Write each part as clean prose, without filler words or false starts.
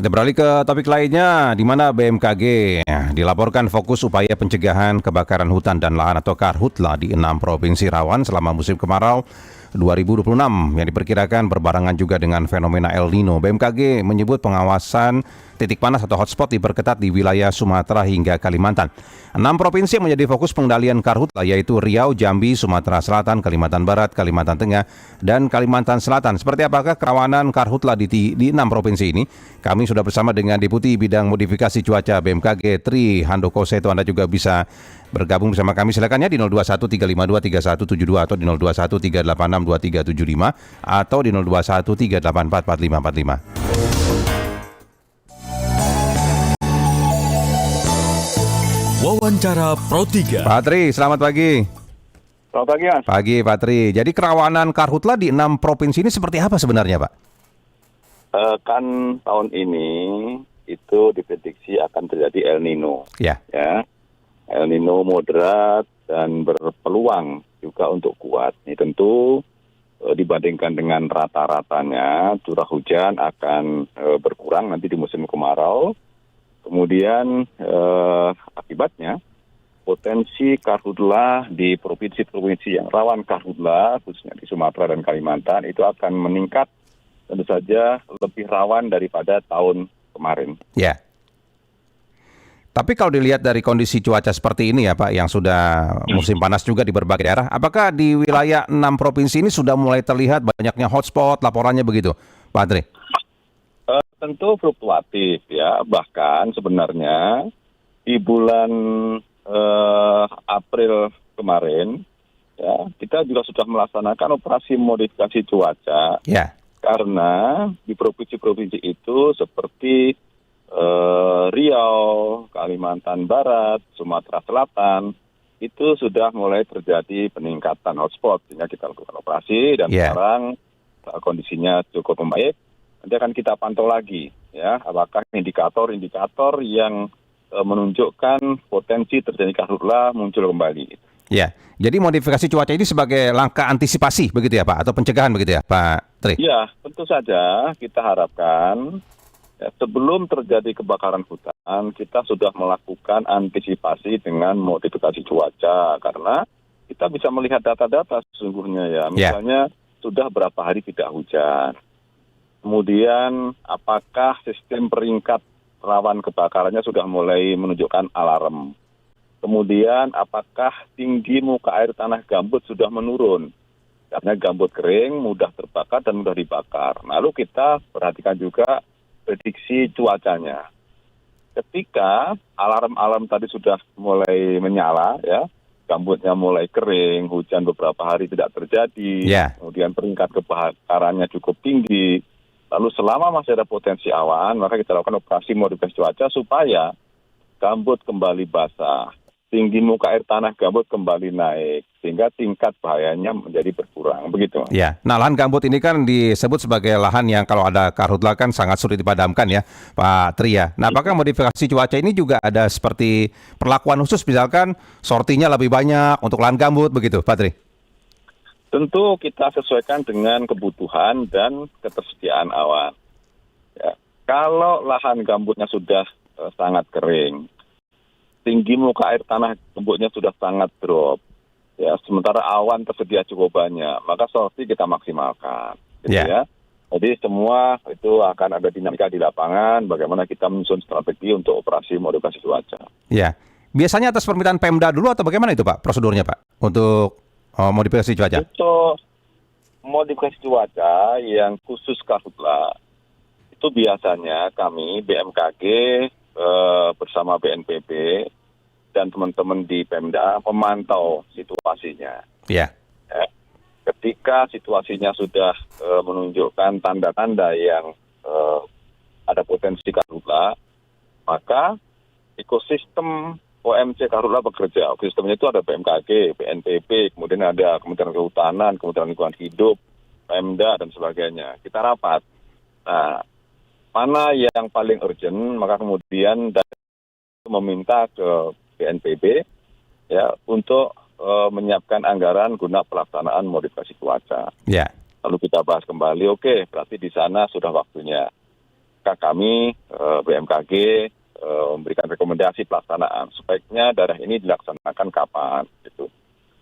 Kita beralih ke topik lainnya, di mana BMKG dilaporkan fokus upaya pencegahan kebakaran hutan dan lahan atau Karhutla di 6 provinsi rawan selama musim kemarau 2026 yang diperkirakan berbarengan juga dengan fenomena El Nino. BMKG menyebut pengawasan titik panas atau hotspot diperketat di wilayah Sumatera hingga Kalimantan. 6 provinsi yang menjadi fokus pengendalian Karhutla yaitu Riau, Jambi, Sumatera Selatan, Kalimantan Barat, Kalimantan Tengah, dan Kalimantan Selatan. Seperti apakah kerawanan Karhutla di 6 provinsi ini? Kami sudah bersama dengan Deputi Bidang Modifikasi Cuaca BMKG Tri Handoko Seto. Anda juga bisa bergabung bersama kami, silakan ya di 0213523172 atau di 0213862375 atau di 0213844545. Wawancara Pro 3. Pak Tri, selamat pagi. Selamat pagi, Mas. Pagi, Pak Tri. Jadi kerawanan Karhutla di 6 provinsi ini seperti apa sebenarnya, Pak? Kan tahun ini itu diprediksi akan terjadi El Nino. Ya. El Nino moderat dan berpeluang juga untuk kuat. Ini tentu dibandingkan dengan rata-ratanya curah hujan akan berkurang nanti di musim kemarau. Kemudian akibatnya potensi Karhutla di provinsi-provinsi yang rawan Karhutla, khususnya di Sumatera dan Kalimantan, itu akan meningkat tentu saja lebih rawan daripada tahun kemarin. Ya. Tapi kalau dilihat dari kondisi cuaca seperti ini ya Pak, yang sudah musim panas juga di berbagai daerah, apakah di wilayah 6 provinsi ini sudah mulai terlihat banyaknya hotspot, laporannya begitu, Pak Tri? Tentu fluktuatif ya, bahkan sebenarnya di bulan April kemarin ya kita juga sudah melaksanakan operasi modifikasi cuaca. Ya. Karena di provinsi-provinsi itu seperti Riau, Kalimantan Barat, Sumatera Selatan itu sudah mulai terjadi peningkatan hotspot, sehingga kita lakukan operasi dan sekarang kondisinya cukup membaik. Nanti akan kita pantau lagi, ya, apakah indikator-indikator yang menunjukkan potensi terjadi Karhutla muncul kembali. Ya, jadi modifikasi cuaca ini sebagai langkah antisipasi begitu ya Pak, atau pencegahan begitu ya Pak Tri? Ya, tentu saja kita harapkan ya, sebelum terjadi kebakaran hutan, kita sudah melakukan antisipasi dengan modifikasi cuaca, karena kita bisa melihat data-data sesungguhnya ya, misalnya sudah berapa hari tidak hujan. Kemudian apakah sistem peringkat rawan kebakarannya sudah mulai menunjukkan alarm. Kemudian apakah tinggi muka air tanah gambut sudah menurun. Karena gambut kering, mudah terbakar dan mudah dibakar. Lalu kita perhatikan juga prediksi cuacanya. Ketika alarm-alarm tadi sudah mulai menyala, ya, gambutnya mulai kering, hujan beberapa hari tidak terjadi, kemudian peringkat kebakarannya cukup tinggi. Lalu selama masih ada potensi awan, maka kita lakukan operasi modifikasi cuaca supaya gambut kembali basah, tinggi muka air tanah gambut kembali naik, sehingga tingkat bahayanya menjadi berkurang. Begitu. Ya, nah lahan gambut ini kan disebut sebagai lahan yang kalau ada Karhutla kan sangat sulit dipadamkan ya, Pak Tri ya. Nah, apakah modifikasi cuaca ini juga ada seperti perlakuan khusus, misalkan sortinya lebih banyak untuk lahan gambut begitu, Pak Tri? Tentu kita sesuaikan dengan kebutuhan dan ketersediaan awan. Ya, kalau lahan gambutnya sudah sangat kering, tinggi muka air tanah gambutnya sudah sangat drop, ya, sementara awan tersedia cukup banyak, maka sorti kita maksimalkan, gitu ya. Jadi semua itu akan ada dinamika di lapangan, bagaimana kita menyusun strategi untuk operasi modifikasi cuaca. Ya, biasanya atas permintaan Pemda dulu atau bagaimana itu Pak prosedurnya Pak untuk modifikasi cuaca? Untuk modifikasi cuaca yang khusus Karhutla, itu biasanya kami BMKG bersama BNPB dan teman-teman di Pemda memantau situasinya. Ya, ketika situasinya sudah menunjukkan tanda-tanda yang ada potensi Karhutla, maka ekosistem OMC Karhutla bekerja. Sistemnya itu ada BMKG, BNPB, kemudian ada Kementerian Kehutanan, Kementerian Lingkungan Hidup, Pemda, dan sebagainya. Kita rapat. Nah, mana yang paling urgent, maka kemudian meminta ke BNPB ya untuk menyiapkan anggaran guna pelaksanaan modifikasi cuaca. Lalu kita bahas kembali, oke, berarti di sana sudah waktunya. maka kami BMKG memberikan rekomendasi pelaksanaan. Sebaiknya daerah ini dilaksanakan kapan, gitu.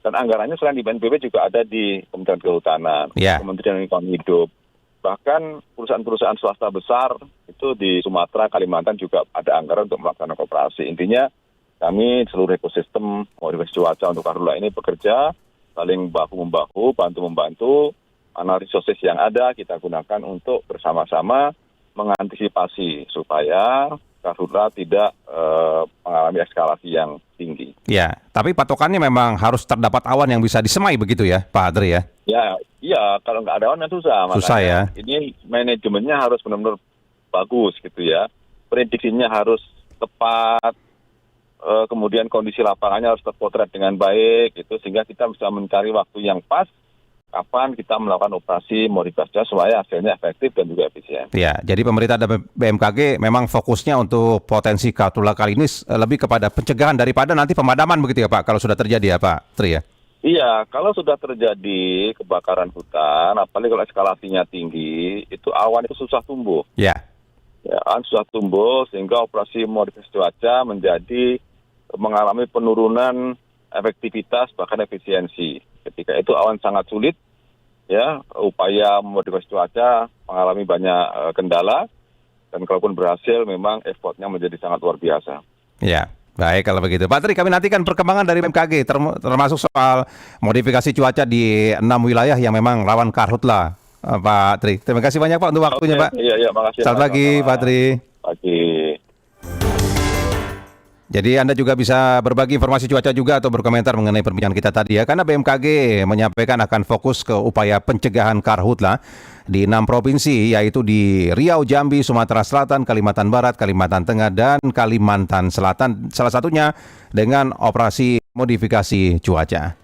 Dan anggarannya selain di BNPB juga ada di Kementerian Kehutanan, Kementerian Lingkungan Hidup. Bahkan perusahaan-perusahaan swasta besar itu di Sumatera, Kalimantan juga ada anggaran untuk melaksanakan operasi. Intinya kami seluruh ekosistem modifikasi cuaca untuk karhutla ini bekerja saling bahu-membahu, bantu-membantu. Analisis yang ada kita gunakan untuk bersama-sama mengantisipasi supaya karhutla tidak mengalami eskalasi yang tinggi. Ya, tapi patokannya memang harus terdapat awan yang bisa disemai begitu ya, Pak Adri ya? Iya, kalau nggak ada awan kan susah. Susah ya. Ini manajemennya harus benar-benar bagus gitu ya. Prediksinya harus tepat, kemudian kondisi lapangannya harus terpotret dengan baik, gitu, sehingga kita bisa mencari waktu yang pas kapan kita melakukan operasi modifikasi supaya hasilnya efektif dan juga efisien. Ya, jadi pemerintah dan BMKG memang fokusnya untuk potensi karhutla kali ini lebih kepada pencegahan daripada nanti pemadaman begitu ya Pak, kalau sudah terjadi ya Pak Tri ya? Iya, kalau sudah terjadi kebakaran hutan, apalagi kalau eskalasinya tinggi, itu awan itu susah tumbuh. Ya, awan susah tumbuh sehingga operasi modifikasi cuaca mengalami penurunan efektivitas bahkan efisiensi. Ketika itu awan sangat sulit, ya upaya modifikasi cuaca mengalami banyak kendala, dan kalaupun berhasil memang effortnya menjadi sangat luar biasa. Ya, baik kalau begitu. Pak Tri, kami nantikan perkembangan dari BMKG termasuk soal modifikasi cuaca di 6 wilayah yang memang rawan karhutla. Pak Tri, terima kasih banyak Pak untuk waktunya Pak. Iya, makasih. Selamat pagi Pak Tri. Pagi. Jadi Anda juga bisa berbagi informasi cuaca juga atau berkomentar mengenai perbincangan kita tadi ya. Karena BMKG menyampaikan akan fokus ke upaya pencegahan karhutla di 6 provinsi, yaitu di Riau, Jambi, Sumatera Selatan, Kalimantan Barat, Kalimantan Tengah, dan Kalimantan Selatan. Salah satunya dengan operasi modifikasi cuaca.